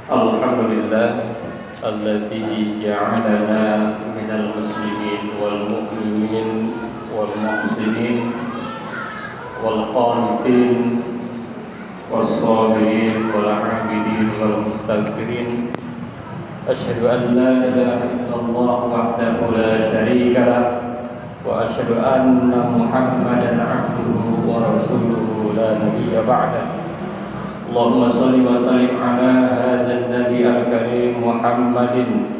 Alhamdulillah alladzi ja'alana minal muslimin wal mu'minin wal muhsinin wal qanitin was sabirin wal 'abidin wal mustaghfirin. Asyhadu an la ilaha illallah wahdahu la syarika lah wa asyhadu anna Muhammadan 'abduhu wa rasuluhu la nabiyya ba'dahu. Allahumma salli wa sallim ala hadzal nabiyil karim Muhammadin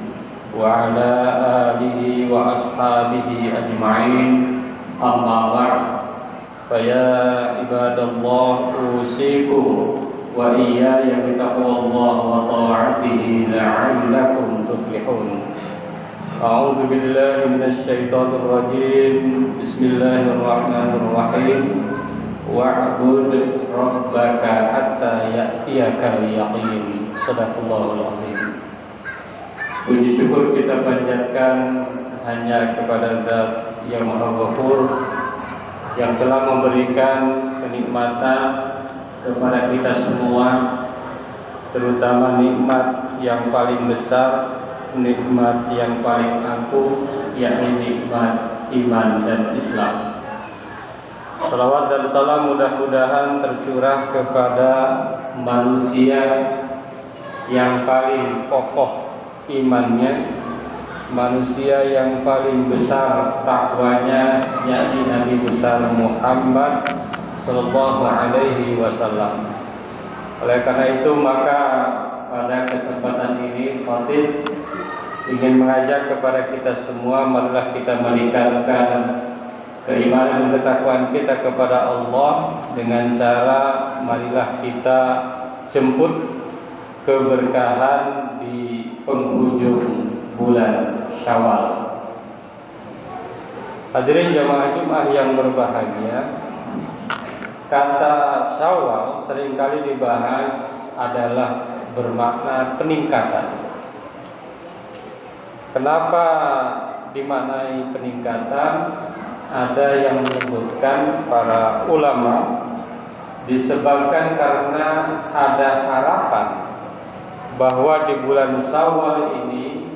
wa ala alihi wa ashabihi ajma'in. Amma ba'd. Fa ya ibadallah usikum wa iyaya bittaqwallahi wa ta'atihi la'allakum tuflihun. A'udzu billahi minasy syaithanir rajim. Bismillahirrahmanirrahim. Wa'bud rabbaka hatta ya'tiyakal yaqin. Shadaqallahul azim. Puji syukur kita panjatkan hanya kepada Zat yang Maha Ghafur, yang telah memberikan kenikmatan kepada kita semua, terutama nikmat yang paling besar, nikmat yang paling agung, yakni nikmat iman dan Islam. Salawat dan salam mudah-mudahan tercurah kepada manusia yang paling kokoh imannya, manusia yang paling besar takwanya, yakni Nabi besar Muhammad sallallahu alaihi wasallam. Oleh karena itu maka pada kesempatan ini khatib ingin mengajak kepada kita semua, marilah kita meningkatkan keimanan dan ketakwaan kita kepada Allah dengan cara marilah kita jemput keberkahan di penghujung bulan Syawal. Hadirin jamaah Jumat yang berbahagia, kata Syawal seringkali dibahas adalah bermakna peningkatan. Kenapa dimaknai peningkatan? Ada yang menyebutkan para ulama disebabkan karena ada harapan bahwa di bulan Syawal ini,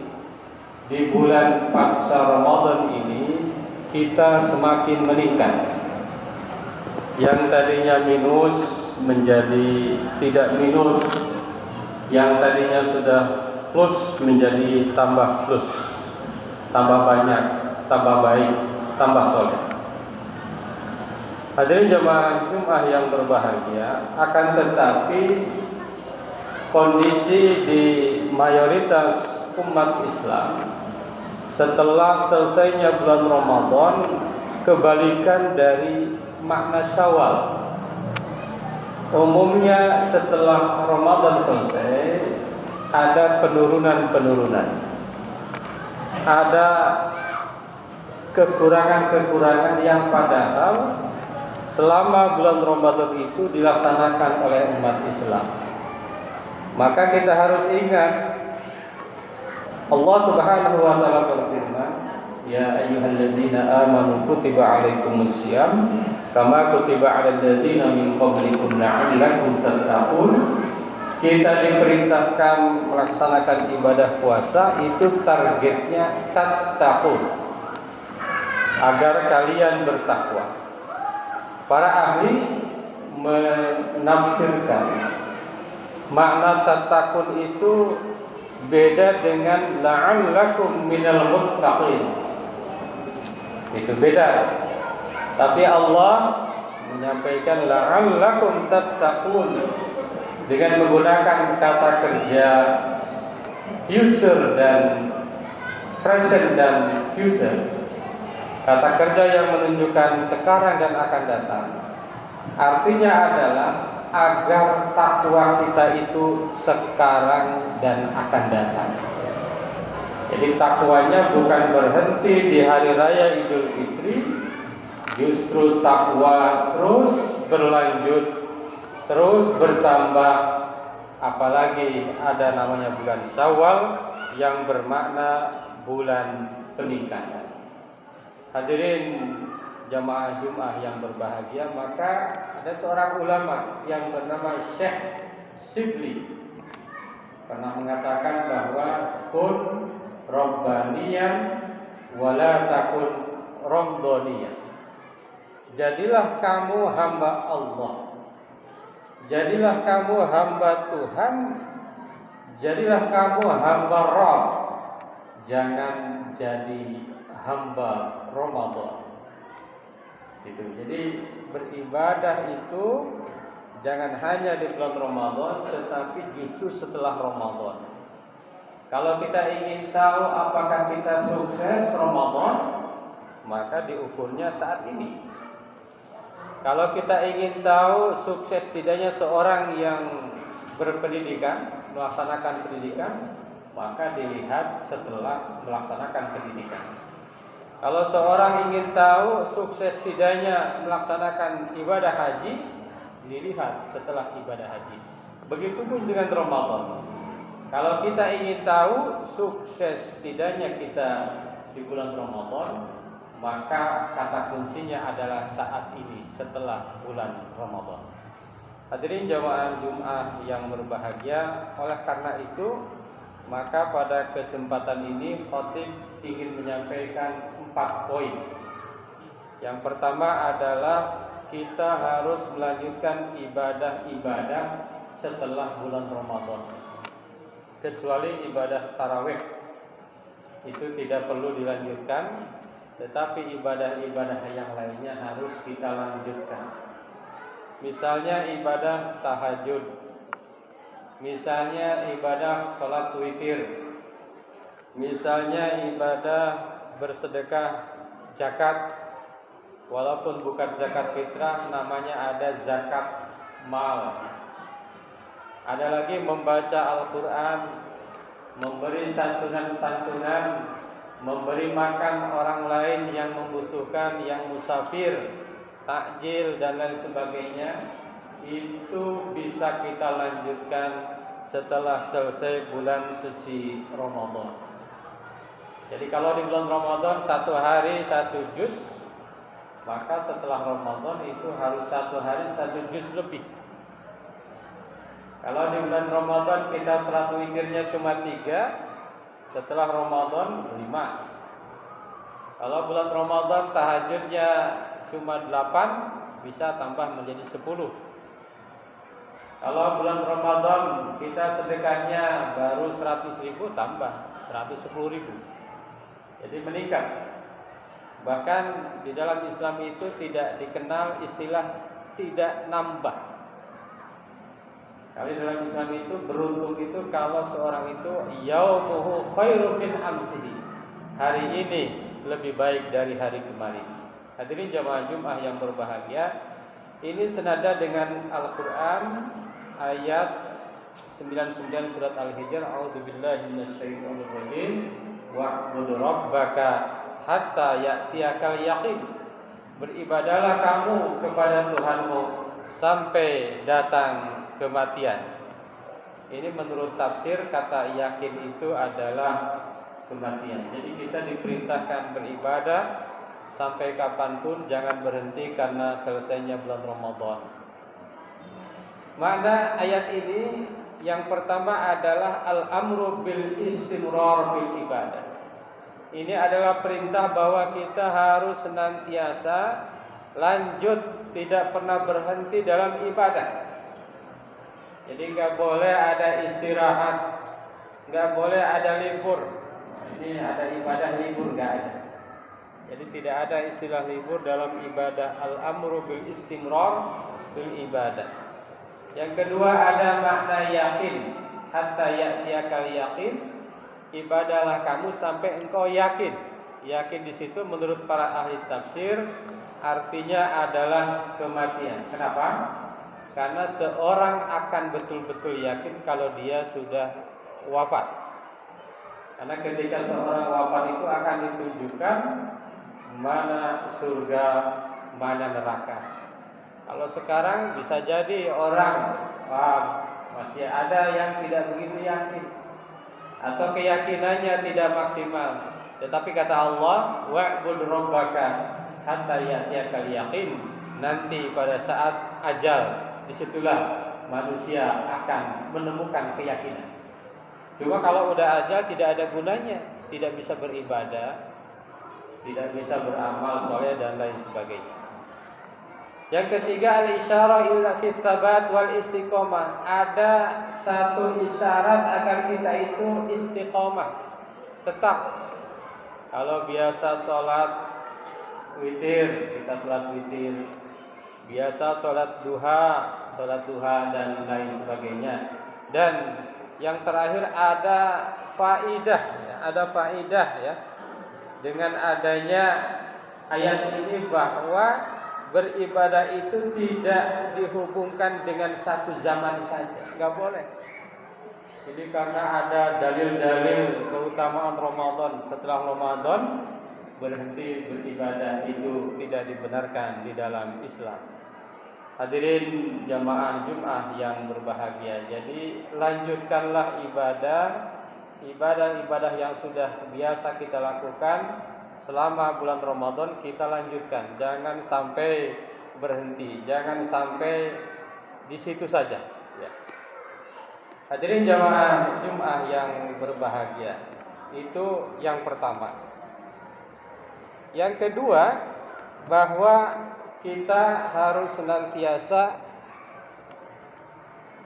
di bulan pasca Ramadan ini, kita semakin meningkat. Yang tadinya minus menjadi tidak minus, yang tadinya sudah plus menjadi tambah plus, tambah banyak, tambah baik, tambah soleh. Hadirin jamaah Jumat yang berbahagia, akan tetapi kondisi di mayoritas umat Islam setelah selesainya bulan Ramadan kebalikan dari makna Syawal. Umumnya setelah Ramadan selesai ada penurunan-penurunan, ada kekurangan-kekurangan yang padahal selama bulan Ramadan itu dilaksanakan oleh umat Islam. Maka kita harus ingat Allah Subhanahu wa taala berfirman, ya ayyuhalladzina amanu kutiba alaikumusiyam kama kutiba alal ladzina min qablikum la'allakum tattaqun. Kita diperintahkan melaksanakan ibadah puasa, itu targetnya tattaqun, agar kalian bertakwa. Para ahli menafsirkan makna tattaqun itu beda dengan la'allakum minal muttaqin. Itu beda. Tapi Allah menyampaikan la'allakum tattaqun dengan menggunakan kata kerja future dan present dan future. Kata kerja yang menunjukkan sekarang dan akan datang. Artinya adalah agar takwa kita itu sekarang dan akan datang. Jadi takwanya bukan berhenti di hari raya Idul Fitri, justru takwa terus berlanjut, terus bertambah. Apalagi ada namanya bulan Syawal yang bermakna bulan peningkatan. Hadirin jamaah Jumat yang berbahagia, maka ada seorang ulama yang bernama Syekh Shibli. pernah mengatakan bahwa kun rabbaniyan wala takun ramdaniyan. Jadilah kamu hamba Allah, jadilah kamu hamba Tuhan, jadilah kamu hamba Rabb, jangan jadi hamba Ramadan. Gitu. Jadi beribadah itu jangan hanya di bulan Ramadan, tetapi justru setelah Ramadan. Kalau kita ingin tahu apakah kita sukses Ramadan, maka diukurnya saat ini. Kalau kita ingin tahu sukses tidaknya seorang yang berpendidikan, melaksanakan pendidikan, maka dilihat setelah melaksanakan pendidikan. Kalau seorang ingin tahu sukses tidaknya melaksanakan ibadah haji, dilihat setelah ibadah haji. Begitupun dengan Ramadan. Kalau kita ingin tahu sukses tidaknya kita di bulan Ramadan, maka kata kuncinya adalah saat ini, setelah bulan Ramadan. Hadirin jamaah Jumat yang berbahagia, oleh karena itu, maka pada kesempatan ini khatib ingin menyampaikan 4 poin. Yang pertama adalah kita harus melanjutkan ibadah-ibadah setelah bulan Ramadan, kecuali ibadah tarawih itu tidak perlu dilanjutkan, tetapi ibadah-ibadah yang lainnya harus kita lanjutkan. Misalnya ibadah tahajud, misalnya ibadah sholat witir, misalnya ibadah bersedekah zakat, walaupun bukan zakat fitrah, namanya ada zakat mal. Ada lagi membaca Al-Quran, memberi santunan-santunan, memberi makan orang lain yang membutuhkan, yang musafir, takjil dan lain sebagainya. Itu bisa kita lanjutkan setelah selesai bulan suci Ramadan. Jadi kalau di bulan Ramadan 1 hari 1 juz, maka setelah Ramadan itu harus 1 hari 1 juz lebih. Kalau di bulan Ramadan kita salat witirnya cuma 3, setelah Ramadan 5. Kalau bulan Ramadan tahajudnya cuma 8, bisa tambah menjadi 10. Kalau bulan Ramadan kita sedekahnya baru 100.000, tambah 110.000. Jadi meningkat. Bahkan di dalam Islam itu tidak dikenal istilah tidak nambah. Kalau dalam Islam itu beruntung itu kalau seorang itu yaumuhu khairum min amsihi. Hari ini lebih baik dari hari kemarin. Hadirin jamaah Jumat yang berbahagia, ini senada dengan Al-Qur'an ayat 99 surat Al-Hijr, a'udzubillahi minasyaitonir rajim. Wa'budu rabbaka hatta ya'tiyakal yaqin. Beribadahlah kamu kepada Tuhanmu sampai datang kematian. Ini menurut tafsir kata yakin itu adalah kematian. Jadi kita diperintahkan beribadah sampai kapanpun, jangan berhenti karena selesainya bulan Ramadan. Makna ayat ini yang pertama adalah al-amru bil istimrar fil ibadah. Ini adalah perintah bahwa kita harus senantiasa lanjut, tidak pernah berhenti dalam ibadah. Jadi nggak boleh ada istirahat, nggak boleh ada libur. Ini ada ibadah libur, nggak ada. Jadi tidak ada istilah libur dalam ibadah. Al-amru bil istimrar fil ibadah. Yang kedua ada makna yakin, hatta ya'tiyakal yaqin. Ibadahlah kamu sampai engkau yakin. Yakin di situ menurut para ahli tafsir artinya adalah kematian. Kenapa? Karena seorang akan betul-betul yakin kalau dia sudah wafat. Karena ketika seorang wafat itu akan ditunjukkan mana surga, mana neraka. Kalau sekarang bisa jadi orang masih ada yang tidak begitu yakin atau keyakinannya tidak maksimal. Tetapi kata Allah, wa'bud rabbaka hatta ya'tiyakal yaqin. Nanti pada saat ajal, disitulah manusia akan menemukan keyakinan. Cuma kalau udah aja tidak ada gunanya, tidak bisa beribadah, tidak bisa beramal soleh dan lain sebagainya. Yang ketiga, al-isyarah ila fi tsabat wal istiqomah. Ada satu isyarat agar kita itu istiqomah, tetap. Kalau biasa sholat witir, kita sholat witir. Biasa sholat duha dan lain sebagainya. Dan yang terakhir ada faidah, ya. Dengan adanya ayat ini bahwa beribadah itu tidak dihubungkan dengan satu zaman saja, nggak boleh. Jadi karena ada dalil-dalil keutamaan Ramadan, setelah Ramadan berhenti beribadah itu tidak dibenarkan di dalam Islam. Hadirin jamaah Jumat yang berbahagia, jadi lanjutkanlah ibadah yang sudah biasa kita lakukan selama bulan Ramadan, kita lanjutkan. Jangan sampai berhenti, jangan sampai di situ saja, ya. Hadirin jamaah Jumat yang berbahagia, itu yang pertama. Yang kedua, bahwa kita harus senantiasa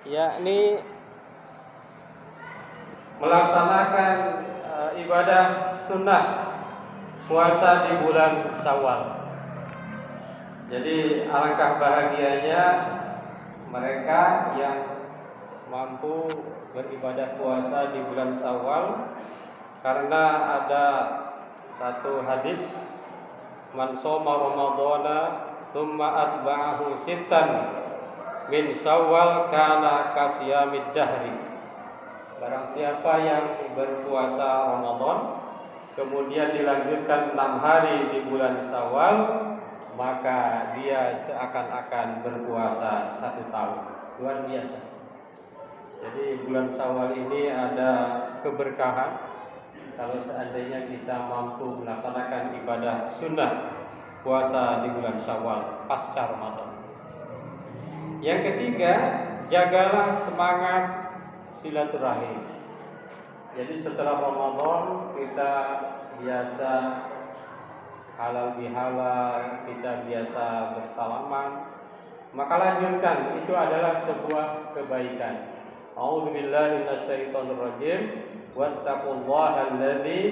yakni melaksanakan ibadah sunnah puasa di bulan Syawal. Jadi alangkah bahagianya mereka yang mampu beribadah puasa di bulan Syawal, karena ada satu hadis, man shoma ramadhana tsumma atba'ahu sittan min Syawal kana kasyamid dahri. Barang siapa yang berpuasa Ramadan kemudian dilanjutkan 6 hari di bulan Syawal, maka dia seakan-akan berpuasa 1 tahun. Luar biasa. Jadi bulan Syawal ini ada keberkahan kalau seandainya kita mampu melaksanakan ibadah sunnah puasa di bulan Syawal pasca Ramadan. Yang ketiga, jagalah semangat silaturahim. Jadi setelah Ramadan kita biasa halal bihalal, kita biasa bersalaman, maka lanjutkan, itu adalah sebuah kebaikan. A'udzubillahi minasyaitonir rajim. Wattaqullaha alladzi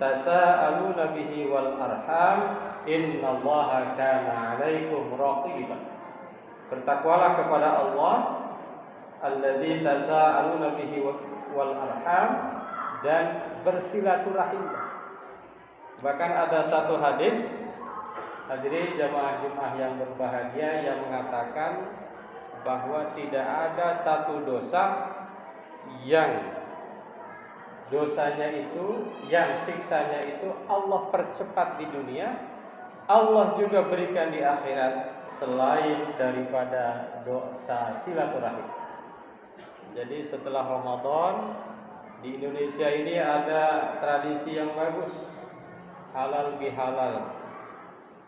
tasaaluna bihi wal arham innallaha kana 'alaikum raqiba. Bertakwalah kepada Allah alladzi tasaaluna bihi wal arham, dan bersilaturahim. Bahkan ada satu hadis, hadirin jamaah Jumat yang berbahagia, yang mengatakan bahwa tidak ada satu dosa yang dosanya itu, yang siksanya itu Allah percepat di dunia, Allah juga berikan di akhirat, selain daripada dosa silaturahim. Jadi setelah Ramadan di Indonesia ini ada tradisi yang bagus, halal bihalal.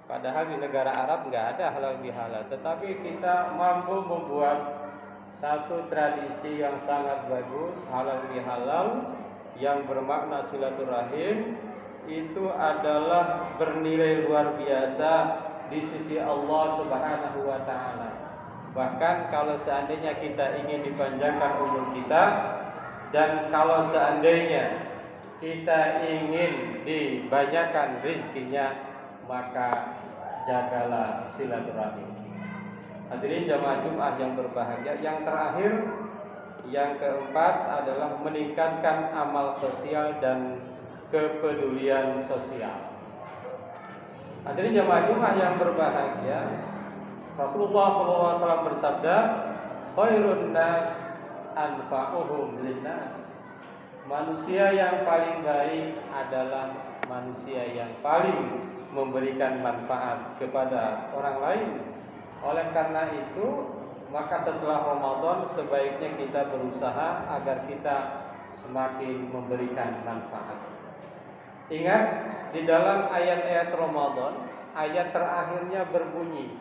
Padahal di negara Arab nggak ada halal bihalal, tetapi kita mampu membuat satu tradisi yang sangat bagus, halal bihalal, yang bermakna silaturahim. Itu adalah bernilai luar biasa di sisi Allah Subhanahu wa ta'ala. Bahkan kalau seandainya kita ingin dipanjangkan umur kita, dan kalau seandainya kita ingin dibanyakan rezekinya, maka jagalah silaturahim. Hadirin jamaah Jumat yang berbahagia, yang terakhir, yang keempat adalah meningkatkan amal sosial dan kepedulian sosial. Hadirin jamaah Jumat yang berbahagia, Rasulullah SAW bersabda, khairun nas anfa'uhum linnas. Manusia yang paling baik adalah manusia yang paling memberikan manfaat kepada orang lain. Oleh karena itu, maka setelah Ramadan sebaiknya kita berusaha agar kita semakin memberikan manfaat. Ingat, di dalam ayat-ayat Ramadan, ayat terakhirnya berbunyi,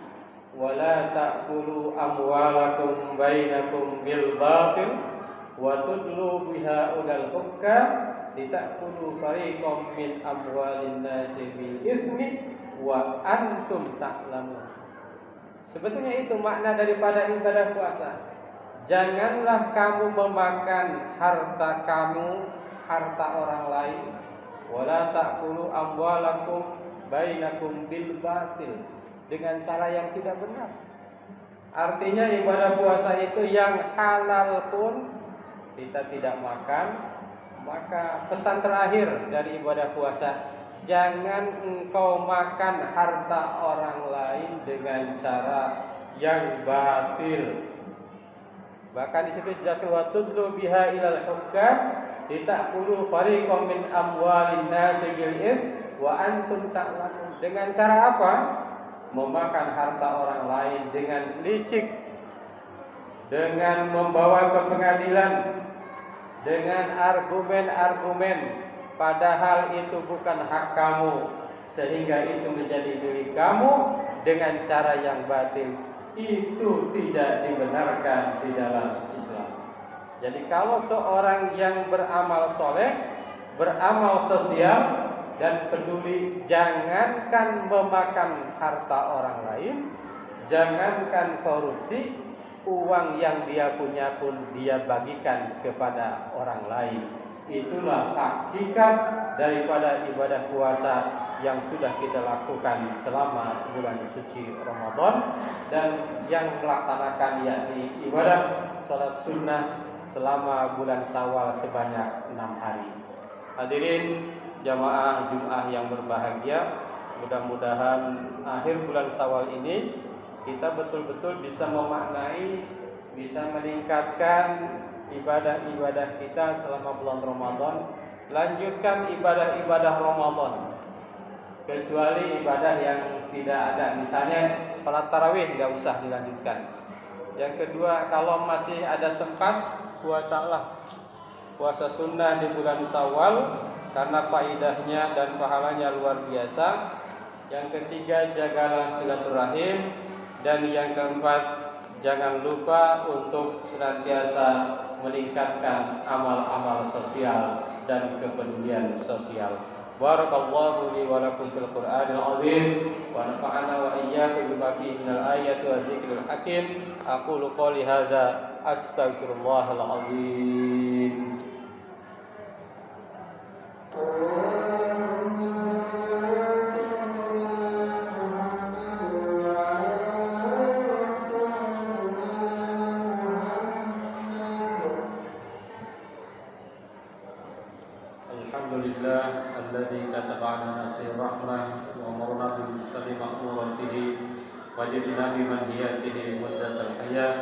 wala ta'kulu amwalakum bainakum bil batil wa tudlu biha udal hukam litakulu fariqam min amwalin nasi bil ismi wa antum ta'lamun. Sebetulnya itu makna daripada ibadah puasa. Janganlah kamu memakan harta kamu, harta orang lain, wala ta'kulu amwalakum bainakum bil batil, dengan cara yang tidak benar. Artinya ibadah puasa itu yang halal pun kita tidak makan. Maka pesan terakhir dari ibadah puasa, jangan engkau makan harta orang lain dengan cara yang batil. Bahkan di situ dijelaskan wa tudlu biha ilal hukam litakulu fariqam min amwalin nasi bil its wa antum ta'lamun. Dengan cara apa? Memakan harta orang lain dengan licik, dengan membawa ke pengadilan, dengan argumen-argumen, padahal itu bukan hak kamu, sehingga itu menjadi milik kamu dengan cara yang batil. Itu tidak dibenarkan di dalam Islam. Jadi kalau seorang yang beramal soleh, beramal sosial dan peduli, jangankan memakan harta orang lain, jangankan korupsi, uang yang dia punya pun dia bagikan kepada orang lain. Itulah hakikat daripada ibadah puasa yang sudah kita lakukan selama bulan suci Ramadan, dan yang melaksanakan yakni ibadah salat sunnah selama bulan Syawal sebanyak 6 hari. Hadirin jamaah Jumat yang berbahagia, mudah-mudahan akhir bulan Syawal ini kita betul-betul bisa memaknai, bisa meningkatkan ibadah-ibadah kita selama bulan Ramadan. Lanjutkan ibadah-ibadah Ramadan, kecuali ibadah yang tidak ada, misalnya salat tarawih nggak usah dilanjutkan. Yang kedua, kalau masih ada sempat, puasalah puasa sunnah di bulan Syawal karena faidahnya dan pahalanya luar biasa. Yang ketiga, jagalah silaturahim. Dan yang keempat, jangan lupa untuk senantiasa meningkatkan amal-amal sosial dan kepedulian sosial. Barakallahu li wa lakum fil Qur'anil azim wa nafa'ana wa iyyakum bima fihi minal ayati wa dzikril hakim. Aqulu qouli hadza astaghfirullahal azim. Alhamdulillah alladzi kataba 'ala nafsihi rahmah wa amarna bil ihsani ma'muratihi wa jibna bi manhiyatihi muddatal hayat.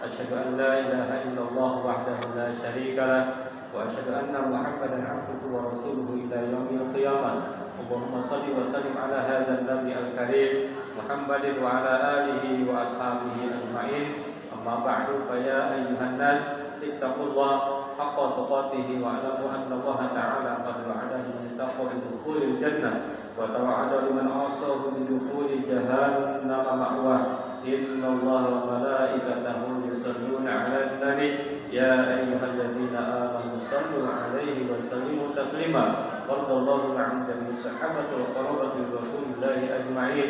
Asyhadu an la ilaha illallah wahdahu la syarika lah wa asyhadu anna Muhammadan 'abduhu wa rasuluhu ila yaumil qiyamah. Allahumma shalli wa sallim 'ala hadzal nabi al-karim Muhammadin wa 'ala alihi wa ashabihi ajma'in. Amma ba'du, fa ya ayyuhan nas ittaqullaha haqqa tuqatih wa 'alamu anna Allah ta'ala qad wa'ada liman ittaqa bi dukhulil jannah wa tawa'ada liman 'asahu bi dukhuli jahannam ma'wah. Inna Allah wa malaikatahu yusalluna 'alan nabi ya ayyuhalladzina amanu sallu 'alaihi wa sallimu taslima. Radallahu 'an jami'i sahabati wa qarabati Rasulillahi ajma'in.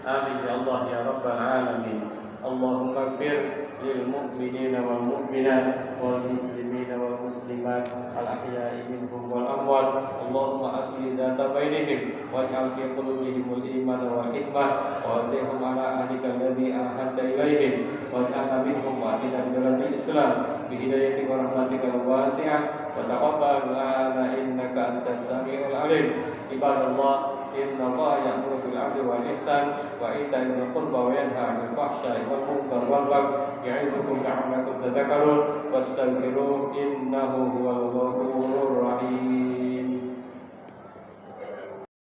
Amin ya Allah ya rabbal alamin. Allahumma ighfir lil mu'minina wal mu'minat wal muslimina wal muslimat al ahya'i minhum wal amwat. Allahumma aslih dzata bainihim waj'al fi qulubihim al iman wal hikmah wa azihum ala ahlika alladhi ahadta ilaihim waj'alna minhum wa atina bi islam bi hidayatika wa rahmatika wasi'ah wa taqabbal lana innaka antas samiul alim. Ibadallah, inna Allah ya'muru bil 'adli wal ihsan wa ita'i dzil qurba wa yanha 'anil fahsya'i wal munkar wal baghi ya'idukum la'allakum tadhakkarun wastaghfiruhu innahu huwal ghafurur rahim.